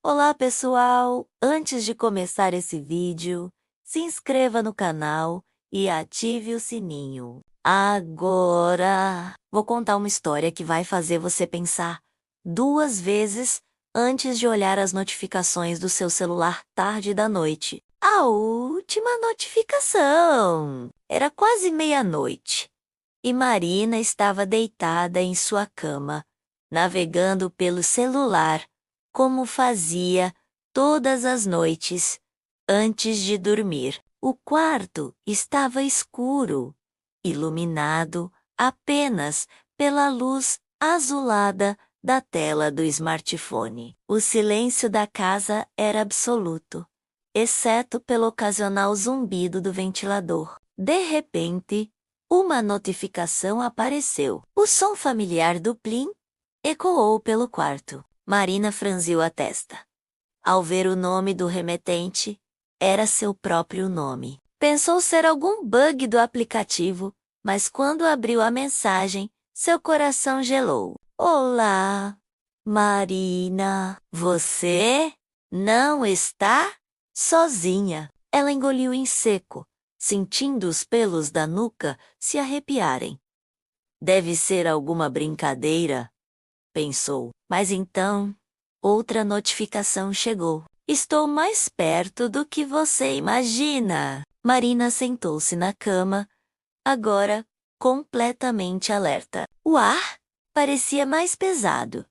Olá, pessoal! Antes de começar esse vídeo, se inscreva no canal e ative o sininho. Agora, vou contar uma história que vai fazer você pensar 2 vezes antes de olhar as notificações do seu celular tarde da noite. A última notificação! Era quase meia-noite e Marina estava deitada em sua cama, navegando pelo celular, como fazia todas as noites antes de dormir. O quarto estava escuro, iluminado apenas pela luz azulada da tela do smartphone. O silêncio da casa era absoluto, exceto pelo ocasional zumbido do ventilador. De repente, uma notificação apareceu. O som familiar do plim ecoou pelo quarto. Marina franziu a testa. Ao ver o nome do remetente, era seu próprio nome. Pensou ser algum bug do aplicativo, mas quando abriu a mensagem, seu coração gelou. Olá, Marina. Você não está sozinha. Ela engoliu em seco, sentindo os pelos da nuca se arrepiarem. Deve ser alguma brincadeira, pensou. Mas então, outra notificação chegou. Estou mais perto do que você imagina. Marina sentou-se na cama, agora completamente alerta. O ar parecia mais pesado,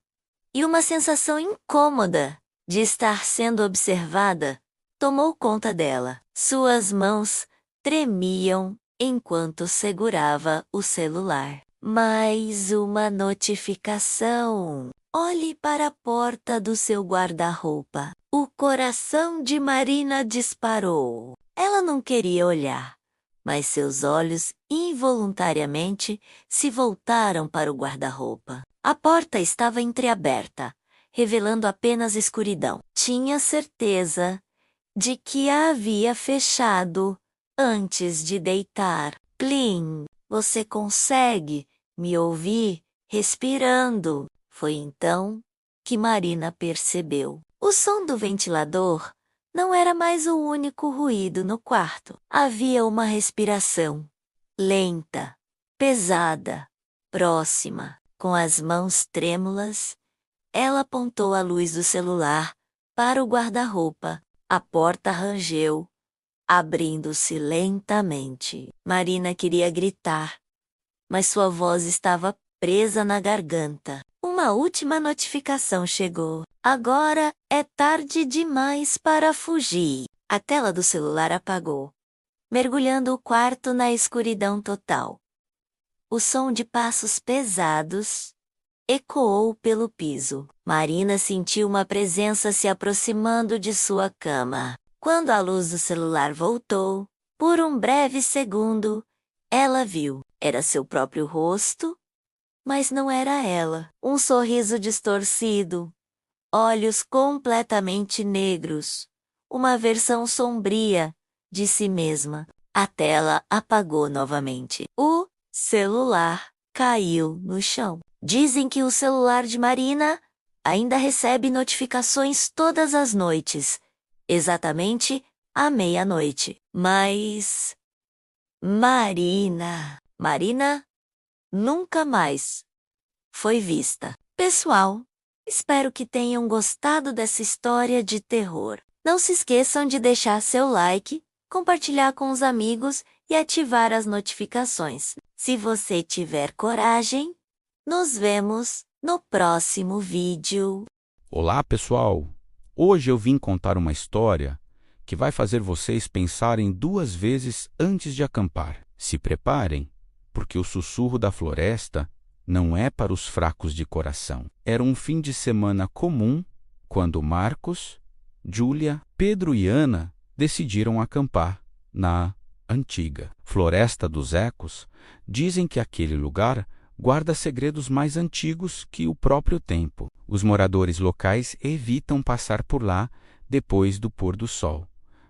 e uma sensação incômoda de estar sendo observada tomou conta dela. Suas mãos tremiam enquanto segurava o celular. Mais uma notificação. Olhe para a porta do seu guarda-roupa. O coração de Marina disparou. Ela não queria olhar, mas seus olhos involuntariamente se voltaram para o guarda-roupa. A porta estava entreaberta, revelando apenas escuridão. Tinha certeza de que a havia fechado antes de deitar. Plim, você consegue me ouvir respirando? Foi então que Marina percebeu. O som do ventilador não era mais o único ruído no quarto. Havia uma respiração lenta, pesada, próxima. Com as mãos trêmulas, ela apontou a luz do celular para o guarda-roupa. A porta rangeu, abrindo-se lentamente. Marina queria gritar, mas sua voz estava presa na garganta. Uma última notificação chegou. Agora é tarde demais para fugir. A tela do celular apagou, mergulhando o quarto na escuridão total. O som de passos pesados ecoou pelo piso. Marina sentiu uma presença se aproximando de sua cama. Quando a luz do celular voltou, por um breve segundo, ela viu. Era seu próprio rosto, mas não era ela. Um sorriso distorcido, olhos completamente negros, uma versão sombria de si mesma. A tela apagou novamente. O celular caiu no chão. Dizem que o celular de Marina ainda recebe notificações todas as noites, exatamente à meia-noite. Mas Marina nunca mais foi vista. Pessoal, espero que tenham gostado dessa história de terror. Não se esqueçam de deixar seu like, compartilhar com os amigos e ativar as notificações. Se você tiver coragem, nos vemos no próximo vídeo. Olá, pessoal! Hoje eu vim contar uma história que vai fazer vocês pensarem 2 vezes antes de acampar. Se preparem, porque o sussurro da floresta não é para os fracos de coração. Era um fim de semana comum quando Marcos, Júlia, Pedro e Ana decidiram acampar na antiga Floresta dos Ecos. Dizem que aquele lugar guarda segredos mais antigos que o próprio tempo. Os moradores locais evitam passar por lá depois do pôr do sol.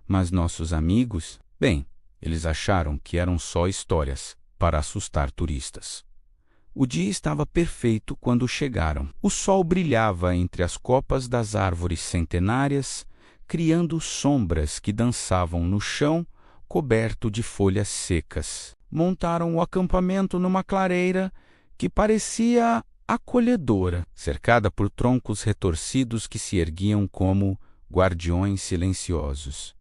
Mas nossos amigos, bem, eles acharam que eram só histórias para assustar turistas. O dia estava perfeito quando chegaram. O sol brilhava entre as copas das árvores centenárias, criando sombras que dançavam no chão coberto de folhas secas. Montaram o acampamento numa clareira que parecia acolhedora, cercada por troncos retorcidos que se erguiam como guardiões silenciosos.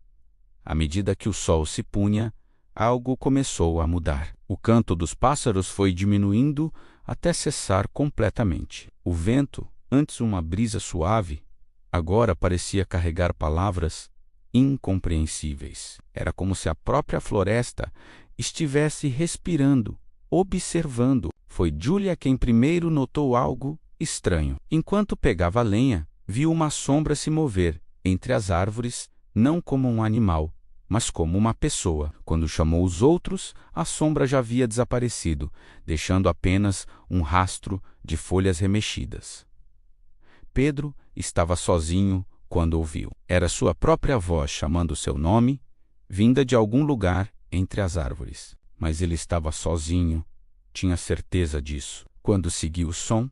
À medida que o sol se punha, algo começou a mudar. O canto dos pássaros foi diminuindo até cessar completamente. O vento, antes uma brisa suave, agora parecia carregar palavras incompreensíveis. Era como se a própria floresta estivesse respirando, observando. Foi Julia quem primeiro notou algo estranho. Enquanto pegava lenha, viu uma sombra se mover entre as árvores, não como um animal, mas como uma pessoa. Quando chamou os outros, a sombra já havia desaparecido, deixando apenas um rastro de folhas remexidas. Pedro estava sozinho quando ouviu. Era sua própria voz chamando seu nome, vinda de algum lugar entre as árvores. Mas ele estava sozinho, tinha certeza disso. Quando seguiu o som,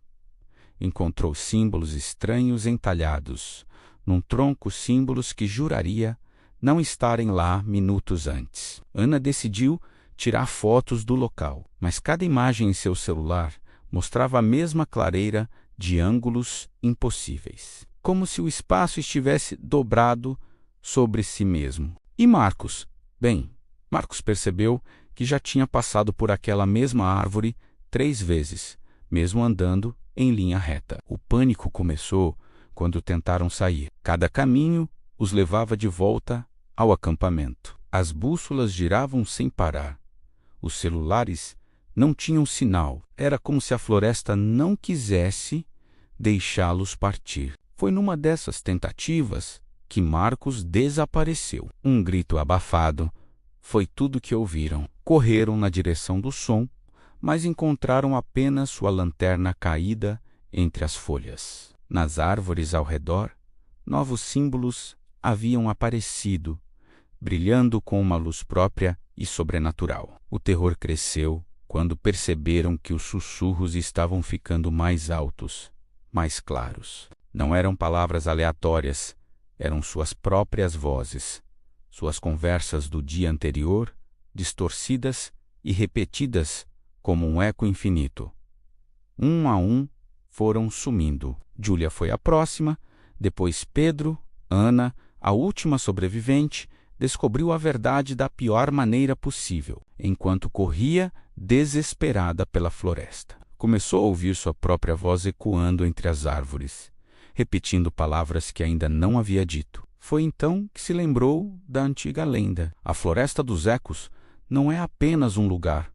encontrou símbolos estranhos entalhados num tronco, símbolos que juraria não estarem lá minutos antes. Ana decidiu tirar fotos do local, mas cada imagem em seu celular mostrava a mesma clareira de ângulos impossíveis, como se o espaço estivesse dobrado sobre si mesmo. E Marcos? Bem, Marcos percebeu que já tinha passado por aquela mesma árvore 3 vezes, mesmo andando em linha reta. O pânico começou quando tentaram sair. Cada caminho os levava de volta ao acampamento. As bússolas giravam sem parar. Os celulares não tinham sinal. Era como se a floresta não quisesse deixá-los partir. Foi numa dessas tentativas que Marcos desapareceu. Um grito abafado foi tudo que ouviram. Correram na direção do som, mas encontraram apenas sua lanterna caída entre as folhas. Nas árvores ao redor, novos símbolos haviam aparecido, brilhando com uma luz própria e sobrenatural. O terror cresceu quando perceberam que os sussurros estavam ficando mais altos, mais claros. Não eram palavras aleatórias, eram suas próprias vozes, suas conversas do dia anterior, distorcidas e repetidas como um eco infinito. Um a um foram sumindo. Julia foi a próxima, depois Pedro, Ana, a última sobrevivente, descobriu a verdade da pior maneira possível, enquanto corria desesperada pela floresta. Começou a ouvir sua própria voz ecoando entre as árvores, repetindo palavras que ainda não havia dito. Foi então que se lembrou da antiga lenda. A Floresta dos Ecos não é apenas um lugar,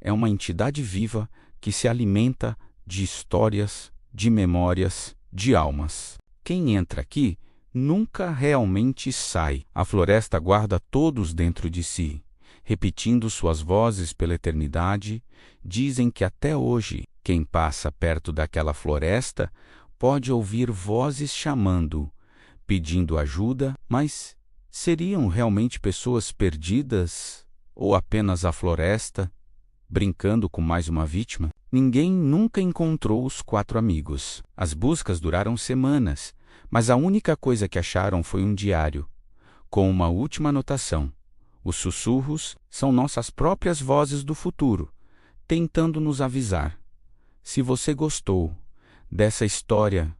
é uma entidade viva que se alimenta de histórias, de memórias, de almas. Quem entra aqui nunca realmente sai. A floresta guarda todos dentro de si, repetindo suas vozes pela eternidade. Dizem que até hoje, quem passa perto daquela floresta pode ouvir vozes chamando, pedindo ajuda, mas seriam realmente pessoas perdidas ou apenas a floresta brincando com mais uma vítima? Ninguém nunca encontrou os 4 amigos. As buscas duraram semanas, mas a única coisa que acharam foi um diário, com uma última anotação. Os sussurros são nossas próprias vozes do futuro, tentando nos avisar. Se você gostou dessa história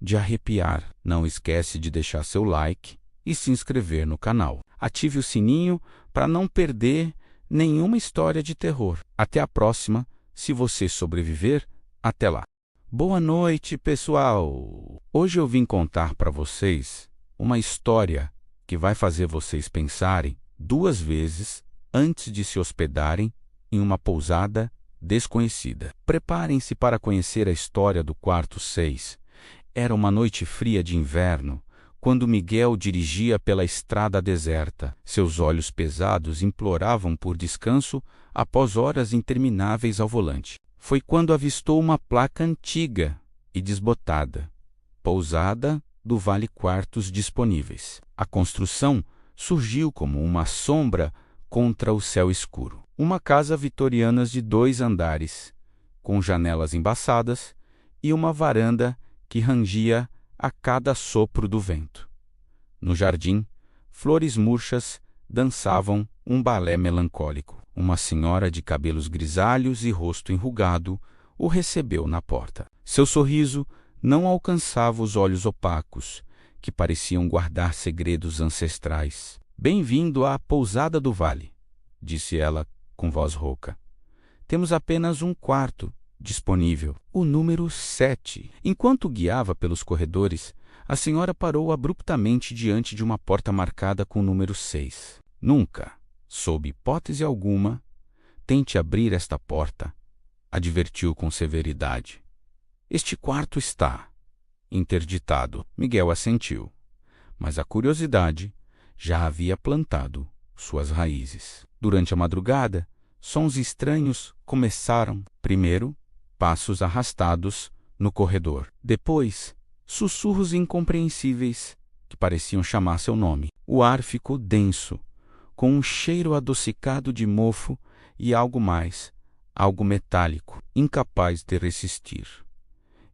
de arrepiar, não esquece de deixar seu like e se inscrever no canal. Ative o sininho para não perder nenhuma história de terror. Até a próxima, se você sobreviver, até lá. Boa noite, pessoal! Hoje eu vim contar para vocês uma história que vai fazer vocês pensarem 2 vezes antes de se hospedarem em uma pousada desconhecida. Preparem-se para conhecer a história do quarto 6. Era uma noite fria de inverno, quando Miguel dirigia pela estrada deserta. Seus olhos pesados imploravam por descanso após horas intermináveis ao volante. Foi quando avistou uma placa antiga e desbotada: Pousada do Vale Quartos disponíveis. A construção surgiu como uma sombra contra o céu escuro. Uma casa vitoriana de 2 andares, com janelas embaçadas e uma varanda que rangia a cada sopro do vento. No jardim, flores murchas dançavam um balé melancólico. Uma senhora de cabelos grisalhos e rosto enrugado o recebeu na porta. Seu sorriso não alcançava os olhos opacos, que pareciam guardar segredos ancestrais. "Bem-vindo à Pousada do Vale", disse ela com voz rouca. "Temos apenas um quarto disponível, o número 7. Enquanto guiava pelos corredores, a senhora parou abruptamente diante de uma porta marcada com o número 6. "Nunca, sob hipótese alguma, tente abrir esta porta", advertiu com severidade. "Este quarto está interditado." Miguel assentiu, mas a curiosidade já havia plantado suas raízes. Durante a madrugada, sons estranhos começaram. Primeiro, passos arrastados no corredor. Depois, sussurros incompreensíveis que pareciam chamar seu nome. O ar ficou denso, com um cheiro adocicado de mofo e algo mais, algo metálico, incapaz de resistir.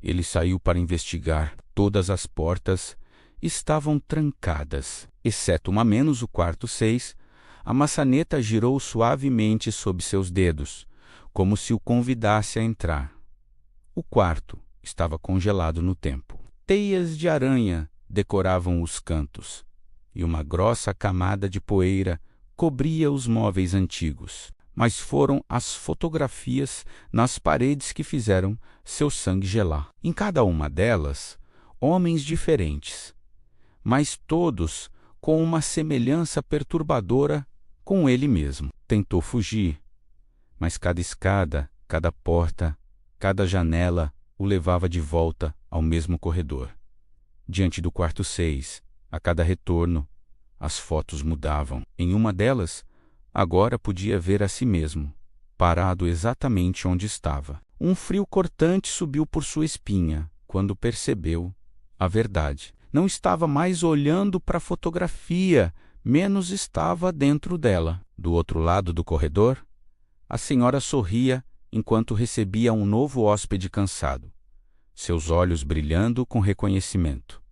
Ele saiu para investigar. Todas as portas estavam trancadas, exceto uma menos o quarto 6. A maçaneta girou suavemente sob seus dedos, como se o convidasse a entrar. O quarto estava congelado no tempo. Teias de aranha decoravam os cantos, e uma grossa camada de poeira cobria os móveis antigos. Mas foram as fotografias nas paredes que fizeram seu sangue gelar. Em cada uma delas, homens diferentes, mas todos com uma semelhança perturbadora com ele mesmo. Tentou fugir, mas cada escada, cada porta, cada janela o levava de volta ao mesmo corredor. Diante do quarto 6, a cada retorno, as fotos mudavam. Em uma delas, agora podia ver a si mesmo, parado exatamente onde estava. Um frio cortante subiu por sua espinha quando percebeu a verdade. Não estava mais olhando para a fotografia, menos estava dentro dela. Do outro lado do corredor, a senhora sorria enquanto recebia um novo hóspede cansado, seus olhos brilhando com reconhecimento.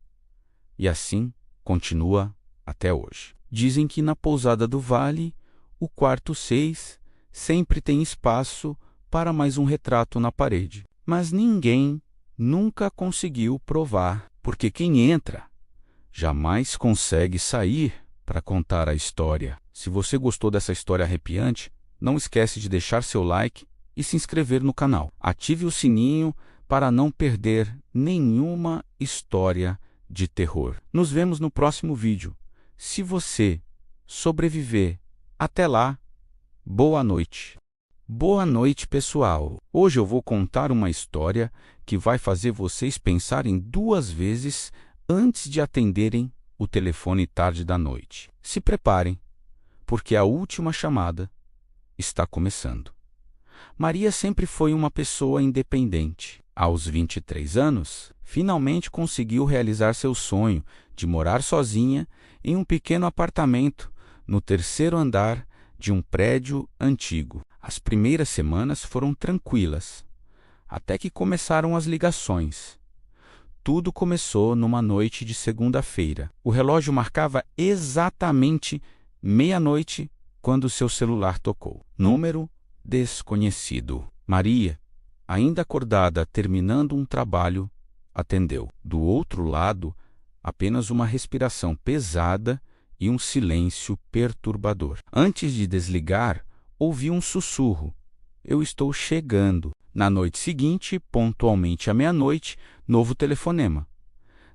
E assim continua até hoje. Dizem que na Pousada do Vale, o quarto 6 sempre tem espaço para mais um retrato na parede. Mas ninguém nunca conseguiu provar, porque quem entra jamais consegue sair para contar a história. Se você gostou dessa história arrepiante, não esquece de deixar seu like e se inscrever no canal. Ative o sininho para não perder nenhuma história de terror. Nos vemos no próximo vídeo. Se você sobreviver até lá, boa noite. Boa noite, pessoal. Hoje eu vou contar uma história que vai fazer vocês pensarem 2 vezes antes de atenderem o telefone tarde da noite. Se preparem, porque a última chamada está começando. Maria sempre foi uma pessoa independente. Aos 23 anos, finalmente conseguiu realizar seu sonho de morar sozinha em um pequeno apartamento no 3º andar de um prédio antigo. As primeiras semanas foram tranquilas, até que começaram as ligações. Tudo começou numa noite de segunda-feira. O relógio marcava exatamente meia-noite quando seu celular tocou. Número desconhecido. Maria, ainda acordada, terminando um trabalho, atendeu. Do outro lado, apenas uma respiração pesada e um silêncio perturbador. Antes de desligar, ouvi um sussurro. "Eu estou chegando." Na noite seguinte, pontualmente à meia-noite, novo telefonema.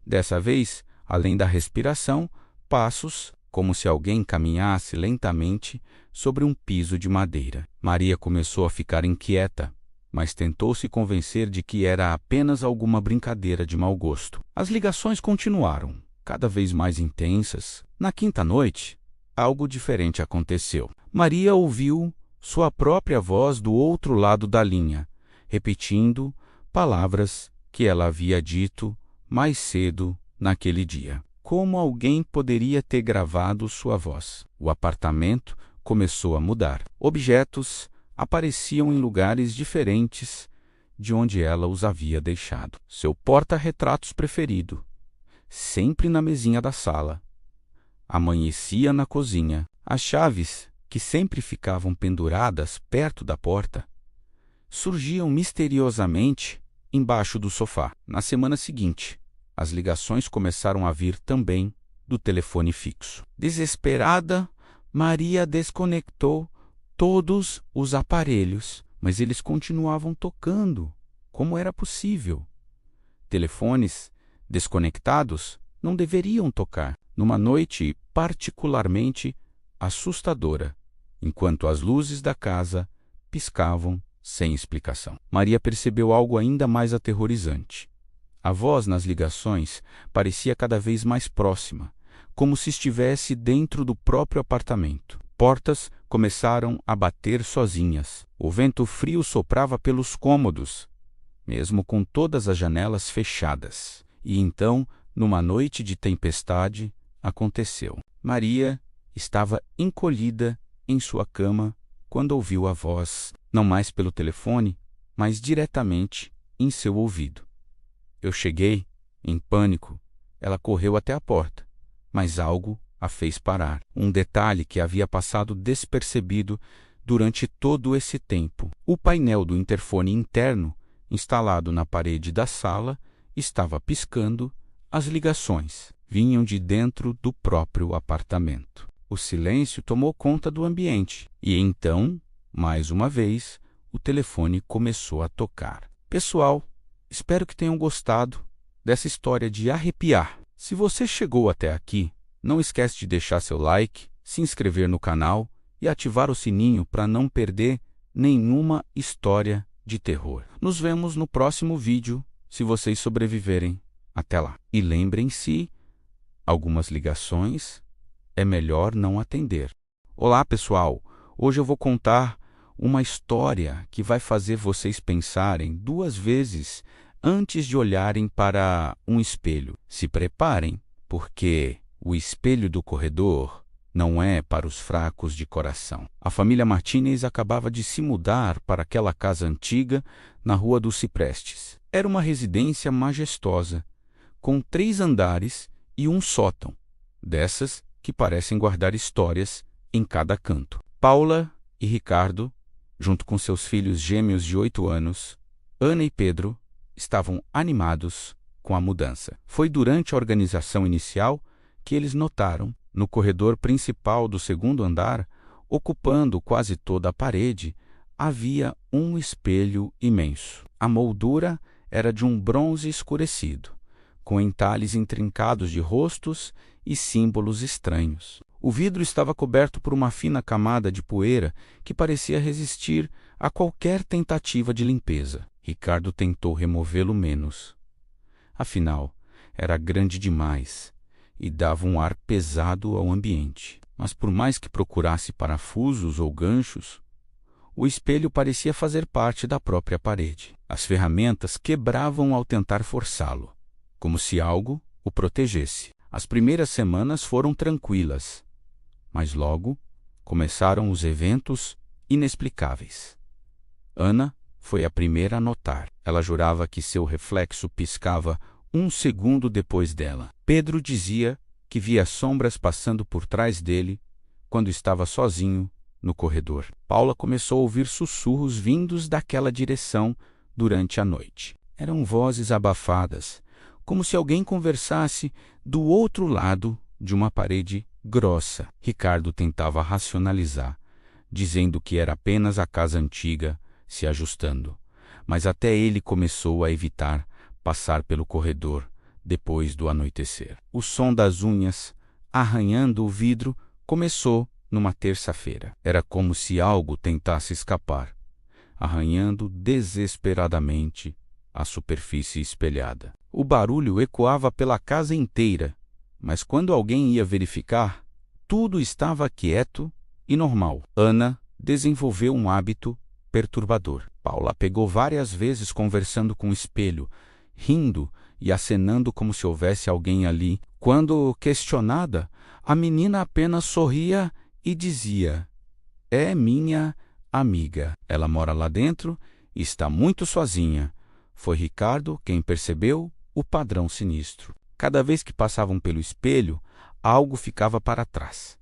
Dessa vez, além da respiração, passos, como se alguém caminhasse lentamente sobre um piso de madeira. Maria começou a ficar inquieta, mas tentou se convencer de que era apenas alguma brincadeira de mau gosto. As ligações continuaram, cada vez mais intensas. Na quinta noite, algo diferente aconteceu. Maria ouviu sua própria voz do outro lado da linha, repetindo palavras que ela havia dito mais cedo naquele dia. Como alguém poderia ter gravado sua voz? O apartamento começou a mudar. Objetos apareciam em lugares diferentes, de onde ela os havia deixado. Seu porta-retratos preferido, sempre na mesinha da sala, amanhecia na cozinha. As chaves, que sempre ficavam penduradas perto da porta, surgiam misteriosamente embaixo do sofá. Na semana seguinte, as ligações começaram a vir também do telefone fixo. Desesperada, Maria desconectou todos os aparelhos, mas eles continuavam tocando. Como era possível? Telefones desconectados não deveriam tocar. Numa noite particularmente assustadora, enquanto as luzes da casa piscavam sem explicação, Maria percebeu algo ainda mais aterrorizante. A voz nas ligações parecia cada vez mais próxima, como se estivesse dentro do próprio apartamento. Portas começaram a bater sozinhas. O vento frio soprava pelos cômodos, mesmo com todas as janelas fechadas. E então, numa noite de tempestade, aconteceu. Maria estava encolhida em sua cama quando ouviu a voz, não mais pelo telefone, mas diretamente em seu ouvido. Eu cheguei, em pânico. Ela correu até a porta, mas algo a fez parar. Um detalhe que havia passado despercebido durante todo esse tempo. O painel do interfone interno, instalado na parede da sala, estava piscando. As ligações vinham de dentro do próprio apartamento. O silêncio tomou conta do ambiente e então, mais uma vez, o telefone começou a tocar. Pessoal, espero que tenham gostado dessa história de arrepiar. Se você chegou até aqui, não esquece de deixar seu like, se inscrever no canal e ativar o sininho para não perder nenhuma história de terror. Nos vemos no próximo vídeo, se vocês sobreviverem até lá. E lembrem-se, algumas ligações é melhor não atender. Olá, pessoal! Hoje eu vou contar uma história que vai fazer vocês pensarem duas vezes antes de olharem para um espelho. Se preparem, porque o espelho do corredor não é para os fracos de coração. A família Martínez acabava de se mudar para aquela casa antiga na Rua dos Ciprestes. Era uma residência majestosa, com 3 andares e um sótão, dessas que parecem guardar histórias em cada canto. Paula e Ricardo, junto com seus filhos gêmeos de 8 anos, Ana e Pedro, estavam animados com a mudança. Foi durante a organização inicial que eles notaram, no corredor principal do 2º andar, ocupando quase toda a parede, havia um espelho imenso. A moldura era de um bronze escurecido, com entalhes intrincados de rostos e símbolos estranhos. O vidro estava coberto por uma fina camada de poeira que parecia resistir a qualquer tentativa de limpeza. Ricardo tentou removê-lo menos. Afinal, era grande demais e dava um ar pesado ao ambiente. Mas por mais que procurasse parafusos ou ganchos, o espelho parecia fazer parte da própria parede. As ferramentas quebravam ao tentar forçá-lo, como se algo o protegesse. As primeiras semanas foram tranquilas, mas logo começaram os eventos inexplicáveis. Ana foi a primeira a notar. Ela jurava que seu reflexo piscava 1 segundo depois dela. Pedro dizia que via sombras passando por trás dele quando estava sozinho no corredor. Paula começou a ouvir sussurros vindos daquela direção durante a noite. Eram vozes abafadas, como se alguém conversasse do outro lado de uma parede grossa. Ricardo tentava racionalizar, dizendo que era apenas a casa antiga se ajustando, mas até ele começou a evitar passar pelo corredor depois do anoitecer. O som das unhas arranhando o vidro começou numa terça-feira. Era como se algo tentasse escapar, arranhando desesperadamente a superfície espelhada. O barulho ecoava pela casa inteira, mas quando alguém ia verificar, tudo estava quieto e normal. Ana desenvolveu um hábito perturbador. Paula pegou várias vezes conversando com o espelho, rindo e acenando como se houvesse alguém ali. Quando questionada, a menina apenas sorria e dizia: "É minha amiga. Ela mora lá dentro Está muito sozinha. Foi Ricardo quem percebeu o padrão sinistro. Cada vez que passavam pelo espelho, algo ficava para trás.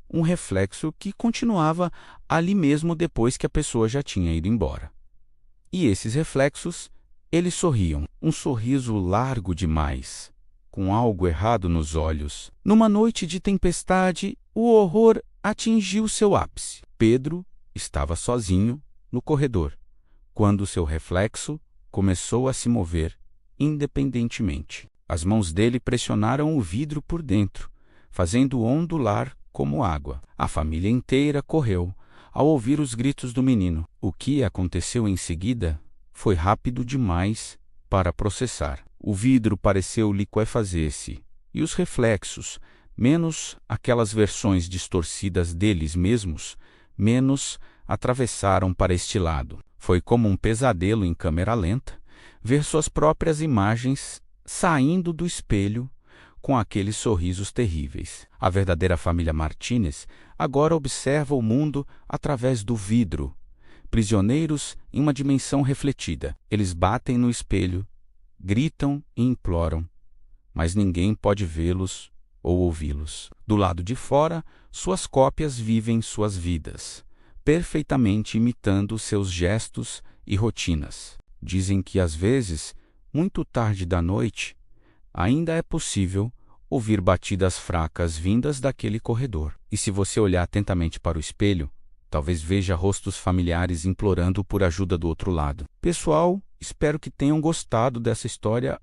Um reflexo que continuava ali mesmo depois que a pessoa já tinha ido embora. E esses reflexos, eles sorriam, um sorriso largo demais, com algo errado nos olhos. Numa noite de tempestade, o horror atingiu seu ápice. Pedro estava sozinho no corredor, quando seu reflexo começou a se mover independentemente. As mãos dele pressionaram o vidro por dentro, fazendo-o ondular como água. A família inteira correu ao ouvir os gritos do menino. O que aconteceu em seguida foi rápido demais para processar. O vidro pareceu liquefazer-se, e os reflexos, menos aquelas versões distorcidas deles mesmos, menos atravessaram para este lado. Foi como um pesadelo em câmera lenta ver suas próprias imagens saindo do espelho com aqueles sorrisos terríveis. A verdadeira família Martínez agora observa o mundo através do vidro, prisioneiros em uma dimensão refletida. Eles batem no espelho, gritam e imploram, mas ninguém pode vê-los ou ouvi-los. Do lado de fora, suas cópias vivem suas vidas, perfeitamente imitando seus gestos e rotinas. Dizem que, às vezes, muito tarde da noite, ainda é possível ouvir batidas fracas vindas daquele corredor. E se você olhar atentamente para o espelho, talvez veja rostos familiares implorando por ajuda do outro lado. Pessoal, espero que tenham gostado dessa história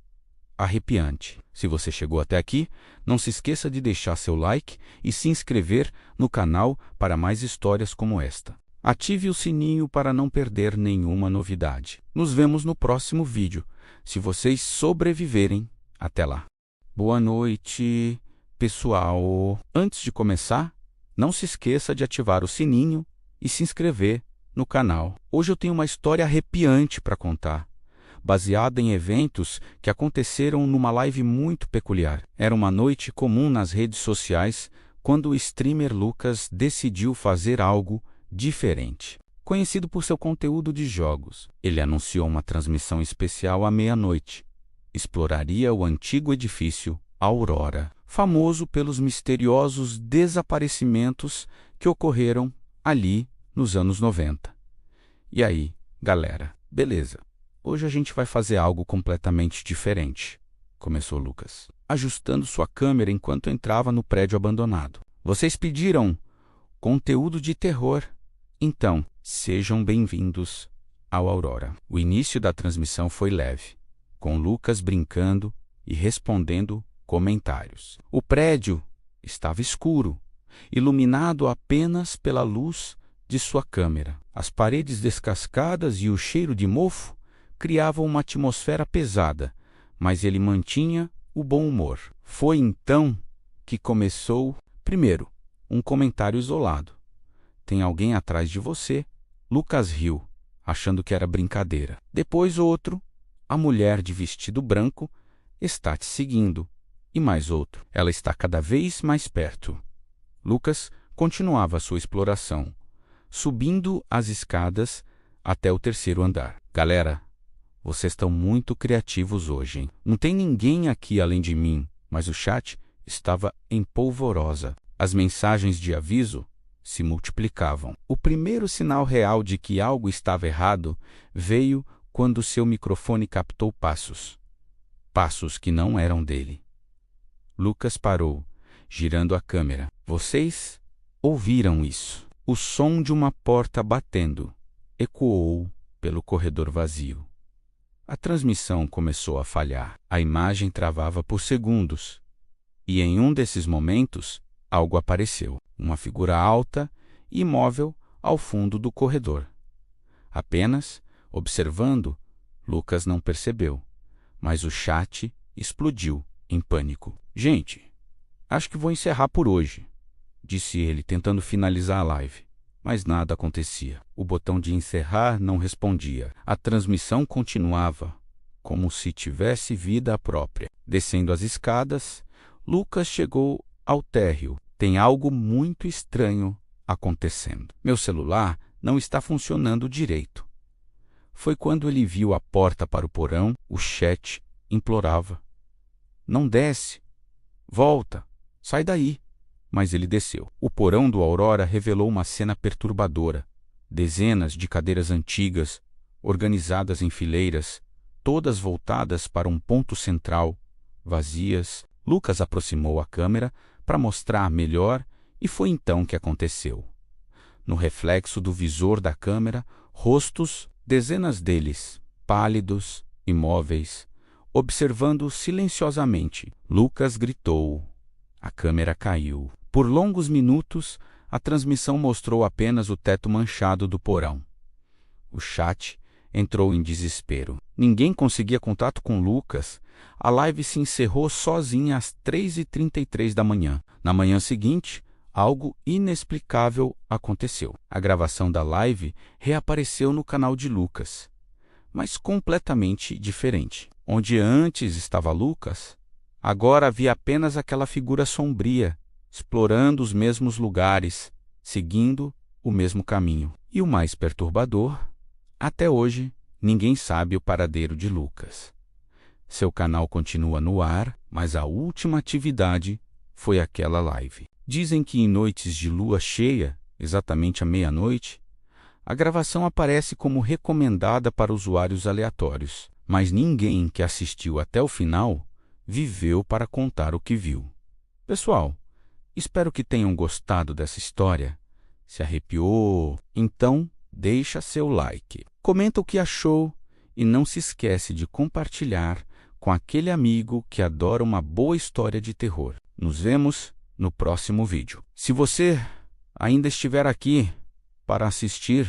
arrepiante. Se você chegou até aqui, não se esqueça de deixar seu like e se inscrever no canal para mais histórias como esta. Ative o sininho para não perder nenhuma novidade. Nos vemos no próximo vídeo, se vocês sobreviverem até lá. Boa noite, pessoal. Antes de começar, não se esqueça de ativar o sininho e se inscrever no canal. Hoje eu tenho uma história arrepiante para contar, baseada em eventos que aconteceram numa live muito peculiar. Era uma noite comum nas redes sociais quando o streamer Lucas decidiu fazer algo diferente. Conhecido por seu conteúdo de jogos, ele anunciou uma transmissão especial à meia-noite. Exploraria o antigo edifício Aurora, famoso pelos misteriosos desaparecimentos que ocorreram ali nos anos 90. E aí, galera, beleza? Hoje a gente vai fazer algo completamente diferente, começou Lucas, ajustando sua câmera enquanto entrava no prédio abandonado. Vocês pediram conteúdo de terror, então sejam bem-vindos ao Aurora. O início da transmissão foi leve, com Lucas brincando e respondendo comentários. O prédio estava escuro, iluminado apenas pela luz de sua câmera. As paredes descascadas e o cheiro de mofo criavam uma atmosfera pesada, mas ele mantinha o bom humor. Foi então que começou, primeiro, um comentário isolado. Tem alguém atrás de você? Lucas riu, achando que era brincadeira. Depois outro, a mulher de vestido branco está te seguindo. E mais outro, ela está cada vez mais perto. Lucas continuava sua exploração, subindo as escadas até o terceiro andar. Galera, vocês estão muito criativos hoje, hein? Não tem ninguém aqui além de mim, mas o chat estava em polvorosa. As mensagens de aviso se multiplicavam. O primeiro sinal real de que algo estava errado veio quando seu microfone captou passos. Passos que não eram dele. Lucas parou, girando a câmera. Vocês ouviram isso? O som de uma porta batendo ecoou pelo corredor vazio. A transmissão começou a falhar. A imagem travava por segundos. E em um desses momentos, algo apareceu. Uma figura alta e imóvel ao fundo do corredor. Apenas, observando, Lucas não percebeu, mas o chat explodiu em pânico. Gente, acho que vou encerrar por hoje, disse ele, tentando finalizar a live. Mas nada acontecia. O botão de encerrar não respondia. A transmissão continuava, como se tivesse vida própria. Descendo as escadas, Lucas chegou ao térreo. Tem algo muito estranho acontecendo. Meu celular não está funcionando direito. Foi quando ele viu a porta para o porão, o Chet implorava: "Não desce! Volta! Sai daí!" Mas ele desceu. O porão do Aurora revelou uma cena perturbadora. Dezenas de cadeiras antigas, organizadas em fileiras, todas voltadas para um ponto central, vazias. Lucas aproximou a câmera para mostrar melhor e foi então que aconteceu. No reflexo do visor da câmera, rostos, dezenas deles, pálidos, imóveis, observando silenciosamente. Lucas gritou. A câmera caiu. Por longos minutos, a transmissão mostrou apenas o teto manchado do porão. O chat entrou em desespero. Ninguém conseguia contato com Lucas. A live se encerrou sozinha às 3h33 da manhã. Na manhã seguinte, algo inexplicável aconteceu. A gravação da live reapareceu no canal de Lucas, mas completamente diferente. Onde antes estava Lucas, agora havia apenas aquela figura sombria, explorando os mesmos lugares, seguindo o mesmo caminho. E o mais perturbador, até hoje, ninguém sabe o paradeiro de Lucas. Seu canal continua no ar, mas a última atividade foi aquela live. Dizem que em noites de lua cheia, exatamente à meia-noite, a gravação aparece como recomendada para usuários aleatórios, mas ninguém que assistiu até o final viveu para contar o que viu. Pessoal, espero que tenham gostado dessa história. Se arrepiou? Então, deixa seu like. Comenta o que achou e não se esquece de compartilhar com aquele amigo que adora uma boa história de terror. Nos vemos no próximo vídeo. Se você ainda estiver aqui para assistir,